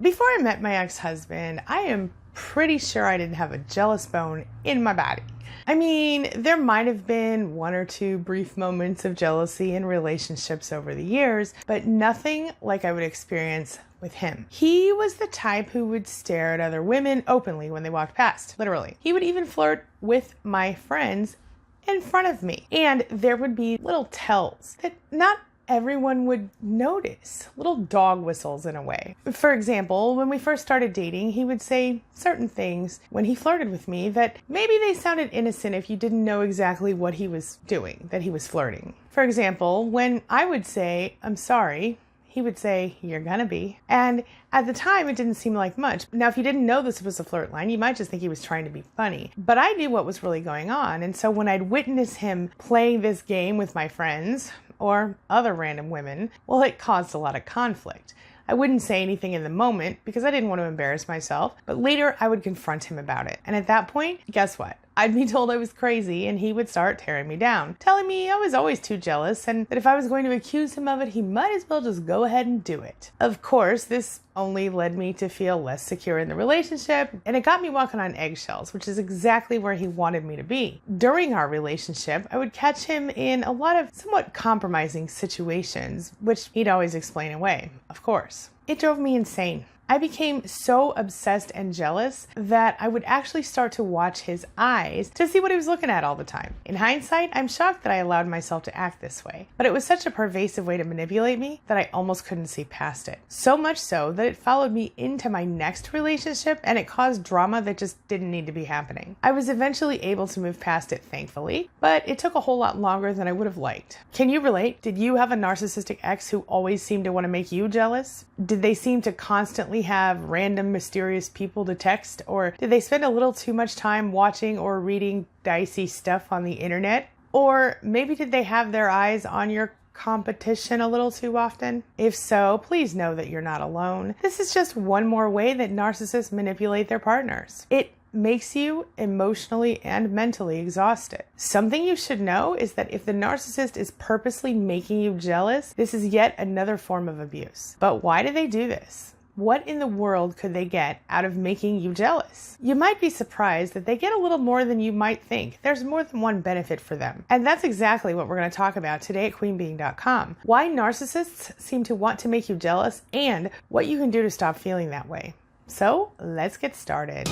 Before I met my ex-husband, I am pretty sure I didn't have a jealous bone in my body. I mean, there might have been one or two brief moments of jealousy in relationships over the years, but nothing like I would experience with him. He was the type who would stare at other women openly when they walked past, literally. He would even flirt with my friends in front of me. And there would be little tells that not everyone would notice, little dog whistles in a way. For example, when we first started dating, he would say certain things when he flirted with me that maybe they sounded innocent if you didn't know exactly what he was doing, that he was flirting. For example, when I would say, "I'm sorry," he would say, "You're gonna be." And at the time, it didn't seem like much. Now, if you didn't know this was a flirt line, you might just think he was trying to be funny. But I knew what was really going on. And so when I'd witness him playing this game with my friends or other random women, well, it caused a lot of conflict. I wouldn't say anything in the moment because I didn't want to embarrass myself, but later I would confront him about it. And at that point, guess what? I'd be told I was crazy and he would start tearing me down, telling me I was always too jealous and that if I was going to accuse him of it, he might as well just go ahead and do it. Of course, this only led me to feel less secure in the relationship, and it got me walking on eggshells, which is exactly where he wanted me to be. During our relationship, I would catch him in a lot of somewhat compromising situations, which he'd always explain away, of course. It drove me insane. I became so obsessed and jealous that I would actually start to watch his eyes to see what he was looking at all the time. In hindsight, I'm shocked that I allowed myself to act this way, but it was such a pervasive way to manipulate me that I almost couldn't see past it. So much so that it followed me into my next relationship and it caused drama that just didn't need to be happening. I was eventually able to move past it, thankfully, but it took a whole lot longer than I would have liked. Can you relate? Did you have a narcissistic ex who always seemed to want to make you jealous? Did they seem to constantly have random mysterious people to text, or did they spend a little too much time watching or reading dicey stuff on the internet? Or maybe did they have their eyes on your competition a little too often? If so, please know that you're not alone. This is just one more way that narcissists manipulate their partners. It makes you emotionally and mentally exhausted. Something you should know is that if the narcissist is purposely making you jealous, this is yet another form of abuse. But why do they do this? What in the world could they get out of making you jealous? You might be surprised that they get a little more than you might think. There's more than one benefit for them. And that's exactly what we're going to talk about today at queenbeing.com. Why narcissists seem to want to make you jealous and what you can do to stop feeling that way. So let's get started.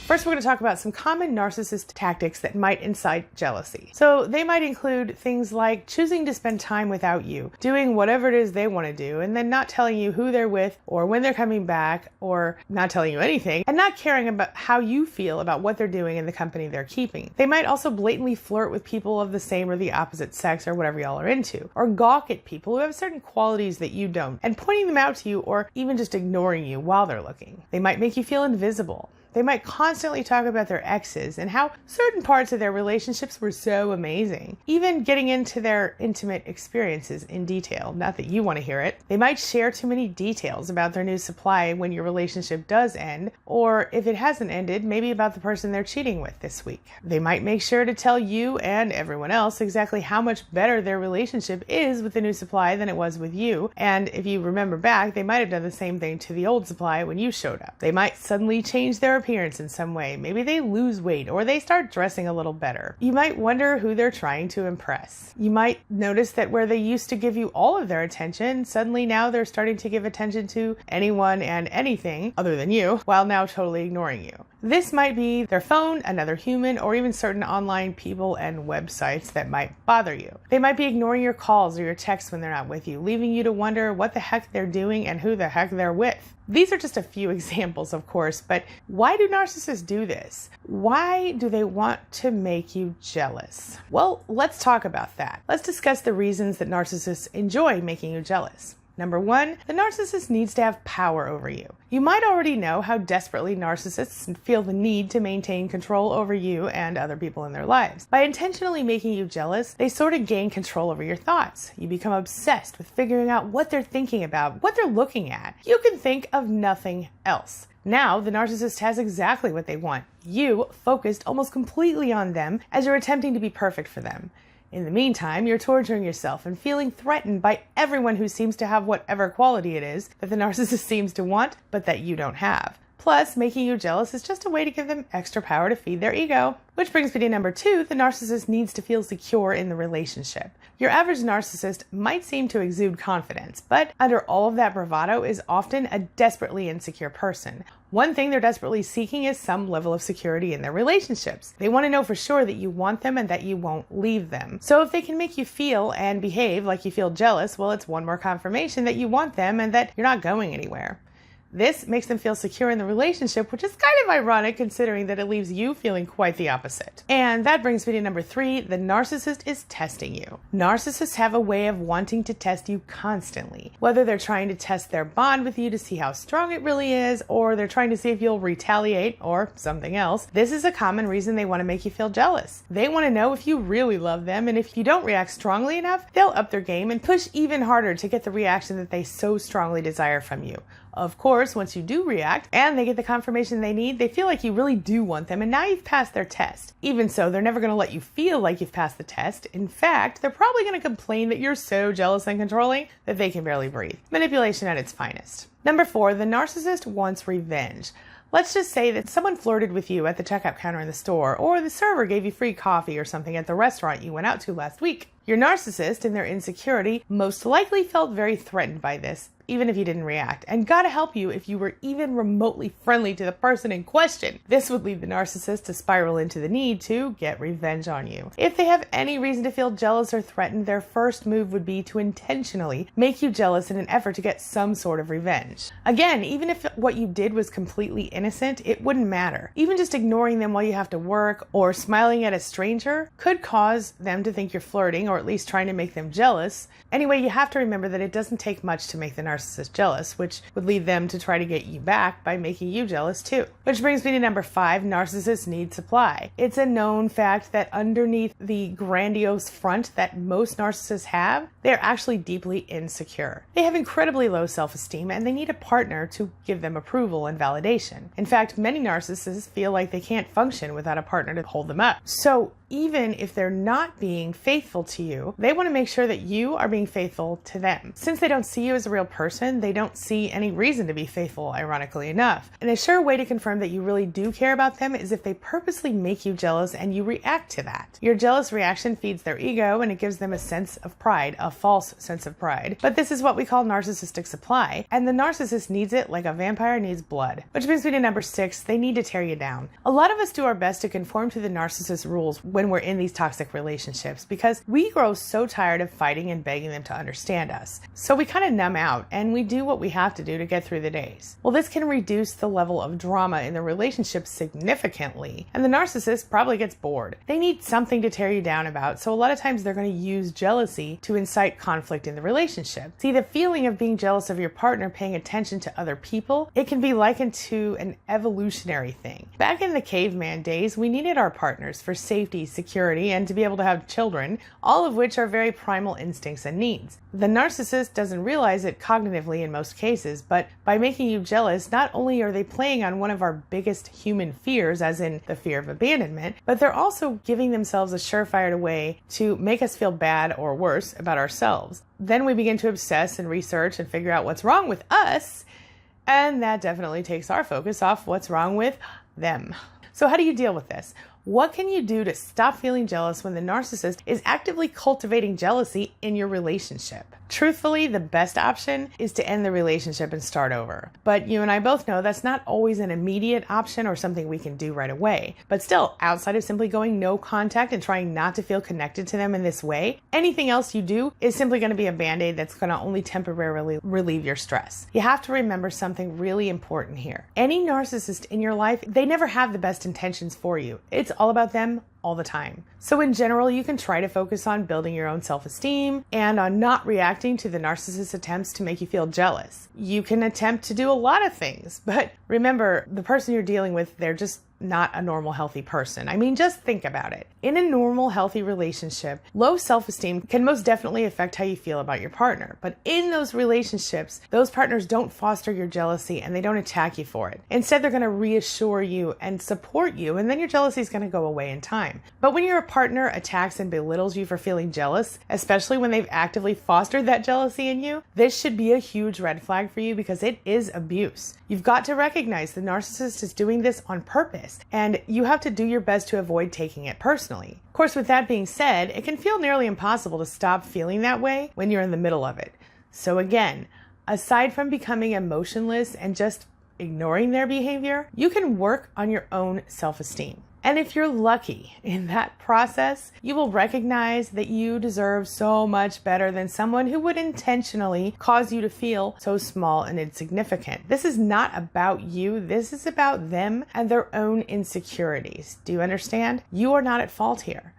First, we're going to talk about some common narcissist tactics that might incite jealousy. So they might include things like choosing to spend time without you, doing whatever it is they want to do, and then not telling you who they're with or when they're coming back, or not telling you anything, and not caring about how you feel about what they're doing in the company they're keeping. They might also blatantly flirt with people of the same or the opposite sex or whatever y'all are into, or gawk at people who have certain qualities that you don't, and pointing them out to you or even just ignoring you while they're looking. They might make you feel invisible. They might constantly talk about their exes and how certain parts of their relationships were so amazing, even getting into their intimate experiences in detail. Not that you want to hear it. They might share too many details about their new supply when your relationship does end, or if it hasn't ended, maybe about the person they're cheating with this week. They might make sure to tell you and everyone else exactly how much better their relationship is with the new supply than it was with you, and if you remember back, they might have done the same thing to the old supply when you showed up. They might suddenly change their appearance in some way. Maybe they lose weight or they start dressing a little better. You might wonder who they're trying to impress. You might notice that where they used to give you all of their attention, suddenly now they're starting to give attention to anyone and anything other than you, while now totally ignoring you. This might be their phone, another human, or even certain online people and websites that might bother you. They might be ignoring your calls or your texts when they're not with you, leaving you to wonder what the heck they're doing and who the heck they're with. These are just a few examples, of course, but why do narcissists do this? Why do they want to make you jealous? Well, let's talk about that. Let's discuss the reasons that narcissists enjoy making you jealous. Number one, the narcissist needs to have power over you. You might already know how desperately narcissists feel the need to maintain control over you and other people in their lives. By intentionally making you jealous, they sort of gain control over your thoughts. You become obsessed with figuring out what they're thinking about, what they're looking at. You can think of nothing else. Now, the narcissist has exactly what they want. You focused almost completely on them as you're attempting to be perfect for them. In the meantime, you're torturing yourself and feeling threatened by everyone who seems to have whatever quality it is that the narcissist seems to want, but that you don't have. Plus, making you jealous is just a way to give them extra power to feed their ego. Which brings me to number 2, the narcissist needs to feel secure in the relationship. Your average narcissist might seem to exude confidence, but under all of that bravado is often a desperately insecure person. One thing they're desperately seeking is some level of security in their relationships. They want to know for sure that you want them and that you won't leave them. So if they can make you feel and behave like you feel jealous, well, it's one more confirmation that you want them and that you're not going anywhere. This makes them feel secure in the relationship, which is kind of ironic considering that it leaves you feeling quite the opposite. And that brings me to number 3, the narcissist is testing you. Narcissists have a way of wanting to test you constantly. Whether they're trying to test their bond with you to see how strong it really is, or they're trying to see if you'll retaliate, or something else, this is a common reason they want to make you feel jealous. They want to know if you really love them, and if you don't react strongly enough, they'll up their game and push even harder to get the reaction that they so strongly desire from you. Of course, once you do react and they get the confirmation they need, they feel like you really do want them and now you've passed their test. Even so, they're never going to let you feel like you've passed the test. In fact, they're probably going to complain that you're so jealous and controlling that they can barely breathe. Manipulation at its finest. Number 4, the narcissist wants revenge. Let's just say that someone flirted with you at the checkout counter in the store, or the server gave you free coffee or something at the restaurant you went out to last week. Your narcissist, in their insecurity, most likely felt very threatened by this, even if you didn't react, and gotta help you if you were even remotely friendly to the person in question. This would lead the narcissist to spiral into the need to get revenge on you. If they have any reason to feel jealous or threatened, their first move would be to intentionally make you jealous in an effort to get some sort of revenge. Again, even if what you did was completely innocent, it wouldn't matter. Even just ignoring them while you have to work or smiling at a stranger could cause them to think you're flirting or at least trying to make them jealous. Anyway, you have to remember that it doesn't take much to make the narcissist jealous, which would lead them to try to get you back by making you jealous too. Which brings me to number 5, narcissists need supply. It's a known fact that underneath the grandiose front that most narcissists have, they are actually deeply insecure. They have incredibly low self-esteem and they need a partner to give them approval and validation. In fact, many narcissists feel like they can't function without a partner to hold them up. So even if they're not being faithful to you, they want to make sure that you are being faithful to them. Since they don't see you as a real person, they don't see any reason to be faithful, ironically enough. And a sure way to confirm that you really do care about them is if they purposely make you jealous and you react to that. Your jealous reaction feeds their ego and it gives them a sense of pride, a false sense of pride. But this is what we call narcissistic supply, and the narcissist needs it like a vampire needs blood. Which brings me to number 6, they need to tear you down. A lot of us do our best to conform to the narcissist's rules when we're in these toxic relationships because we grow so tired of fighting and begging them to understand us. So we kind of numb out and we do what we have to do to get through the days. Well, this can reduce the level of drama in the relationship significantly, and the narcissist probably gets bored. They need something to tear you down about, so a lot of times they're going to use jealousy to incite conflict in the relationship. See, the feeling of being jealous of your partner paying attention to other people, it can be likened to an evolutionary thing. Back in the caveman days, we needed our partners for safety, security, and to be able to have children, all of which are very primal instincts and needs. The narcissist doesn't realize it cognitively in most cases, but by making you jealous, not only are they playing on one of our biggest human fears, as in the fear of abandonment, but they're also giving themselves a surefire way to make us feel bad or worse about ourselves. Then we begin to obsess and research and figure out what's wrong with us, and that definitely takes our focus off what's wrong with them. So how do you deal with this? What can you do to stop feeling jealous when the narcissist is actively cultivating jealousy in your relationship? Truthfully, the best option is to end the relationship and start over. But you and I both know that's not always an immediate option or something we can do right away. But still, outside of simply going no contact and trying not to feel connected to them in this way, anything else you do is simply going to be a band-aid that's going to only temporarily relieve your stress. You have to remember something really important here. Any narcissist in your life, they never have the best intentions for you. It's all about them all the time. So in general, you can try to focus on building your own self-esteem and on not reacting to the narcissist's attempts to make you feel jealous. You can attempt to do a lot of things, but remember, the person you're dealing with, they're just not a normal, healthy person. I mean, just think about it. In a normal, healthy relationship, low self-esteem can most definitely affect how you feel about your partner. But in those relationships, those partners don't foster your jealousy and they don't attack you for it. Instead, they're going to reassure you and support you, and then your jealousy is going to go away in time. But when your partner attacks and belittles you for feeling jealous, especially when they've actively fostered that jealousy in you, this should be a huge red flag for you because it is abuse. You've got to recognize the narcissist is doing this on purpose, and you have to do your best to avoid taking it personally. Of course, with that being said, it can feel nearly impossible to stop feeling that way when you're in the middle of it. So again, aside from becoming emotionless and just ignoring their behavior, you can work on your own self-esteem. And if you're lucky in that process, you will recognize that you deserve so much better than someone who would intentionally cause you to feel so small and insignificant. This is not about you. This is about them and their own insecurities. Do you understand? You are not at fault here.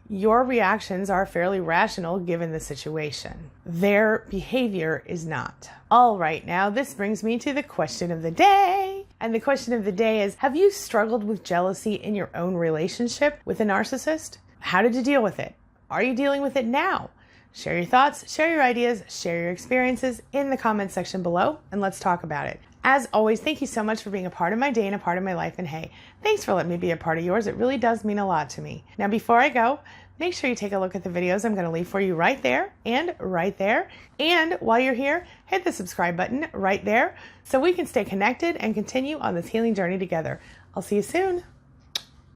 Your reactions are fairly rational given the situation. Their behavior is not. All right, now this brings me to the question of the day. And the question of the day is, have you struggled with jealousy in your own relationship with a narcissist? How did you deal with it? Are you dealing with it now? Share your thoughts, share your ideas, share your experiences in the comments section below, and let's talk about it. As always, thank you so much for being a part of my day and a part of my life. And hey, thanks for letting me be a part of yours. It really does mean a lot to me. Now, before I go, make sure you take a look at the videos I'm going to leave for you right there and right there. And while you're here, hit the subscribe button right there so we can stay connected and continue on this healing journey together. I'll see you soon.